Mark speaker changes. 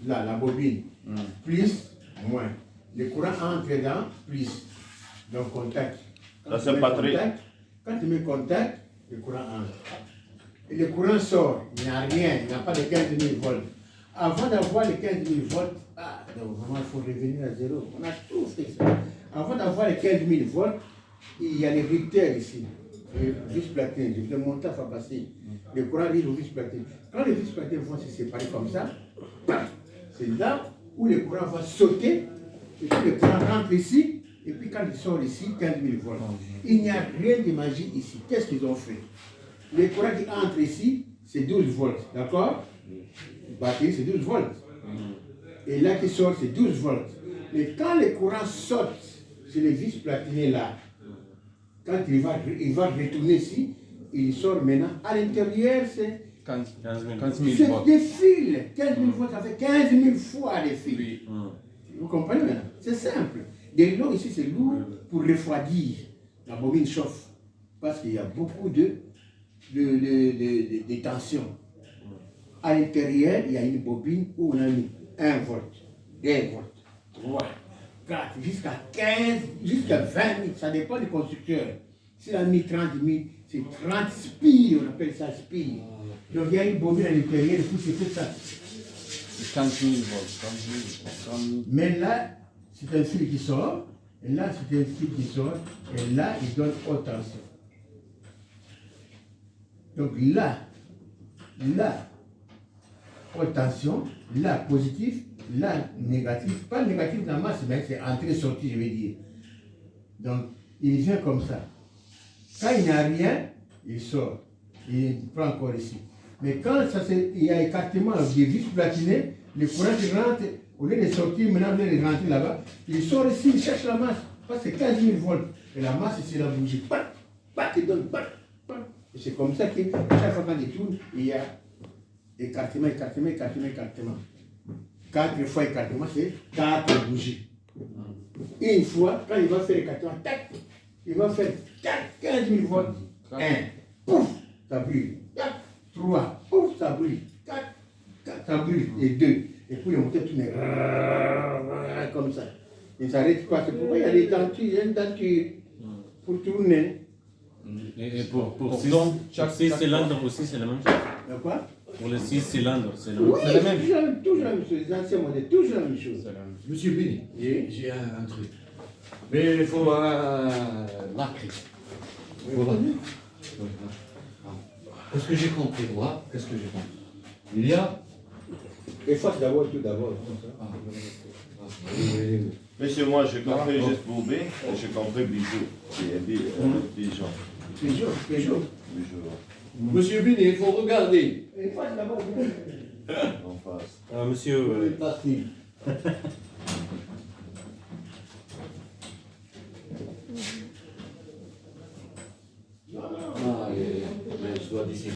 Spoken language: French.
Speaker 1: là, la bobine, plus, moins. Le courant entre dedans, plus. Donc, contact.
Speaker 2: Ça, c'est pas très.
Speaker 1: Quand tu mets contact, le courant entre. Et le courant sort, il n'y a rien, il n'y a pas de 15 000 volts. Avant d'avoir les 15 000 volts, donc vraiment, il faut revenir à zéro. On a tout fait ça. Avant d'avoir les 15 000 volts, il y a les rupteurs ici. Les vis platines, je vais le monter à faire passer. Le courant arrive aux vis platines. Quand les vis platines vont se séparer comme ça, c'est là où le courant va sauter, et puis le courant rentre ici, et puis quand il sort ici, 15 000 volts. Il n'y a rien de magique ici. Qu'est-ce qu'ils ont fait? Le courant qui entre ici, c'est 12 volts, d'accord? Batterie, c'est 12 volts. Et là qui sort, c'est 12 volts. Mais quand le courant saute sur les vis platinées là, quand il va retourner ici, il sort maintenant. À l'intérieur, c'est
Speaker 3: 15 000
Speaker 1: c'est
Speaker 3: volts.
Speaker 1: des fils. 15 000 volts, ça fait 15 000 fois des fils.
Speaker 3: Oui.
Speaker 1: Vous comprenez maintenant? C'est simple. De l'eau ici, c'est lourd pour refroidir. La bobine chauffe. Parce qu'il y a beaucoup de tension. À l'intérieur, il y a une bobine où on a mis 1 volt, 2 volts, 3, 4, jusqu'à 15, jusqu'à 20 000. Ça dépend du constructeur. S'il a mis 30 000, c'est 30 spires, on appelle ça spire. Donc il y a une bobine à l'intérieur, du coup c'est tout ça.
Speaker 3: 15 000 volts. 15 000.
Speaker 1: Mais là, c'est un fil qui sort, et là, c'est un fil qui sort, et là, il donne haute tension. Donc là, haute tension, là, positif, là, négatif. Pas négatif dans la masse, mais c'est entrée-sortie, je vais dire. Donc, il vient comme ça. Quand il n'y a rien, il sort. Il prend encore ici. Mais quand il y a écartement des vis platinées, le courant qui rentre, au lieu de sortir, maintenant, au lieu de rentrer là-bas, il sort ici, il cherche la masse. Parce que c'est 15 000 volts. Et la masse, c'est la bougie. Il donne. Et c'est comme ça que chaque fois qu'on il tourne, il y a écartement. 4 fois écartement, c'est 4 bougies. Une fois, quand il va faire écartement, tac, il va faire 15 000 volts. 1, pouf, ça brûle. 3, pouf, ça brûle. 4, ça brûle. Et 2. Et puis le moteur tourne comme ça. Il ne s'arrête pas. C'est pourquoi il y a des dentures, il y a une denture pour tourner.
Speaker 4: Et pour 6 cylindres aussi, c'est la même chose.
Speaker 1: Quoi?
Speaker 4: Pour les 6 cylindres, c'est la même
Speaker 1: Oui,
Speaker 4: chose.
Speaker 3: C'est la même.
Speaker 1: toujours la même chose. Les anciens modèles, toujours la même chose.
Speaker 5: Monsieur Béni, j'ai un truc. Mais il faut la clé. Voilà. Qu'est-ce que j'ai compris, moi? Qu'est-ce que j'ai compris? Il y a.
Speaker 1: Efface d'abord, tout d'abord.
Speaker 2: Monsieur, moi, j'ai compris juste Boubé et j'ai compris Bijou. Bijon.
Speaker 1: Toujours.
Speaker 2: Bijou.
Speaker 5: Monsieur Béni, il faut regarder.
Speaker 1: Efface d'abord.
Speaker 2: En face.
Speaker 4: Monsieur,
Speaker 5: Parti. Ah, mais je dois décider.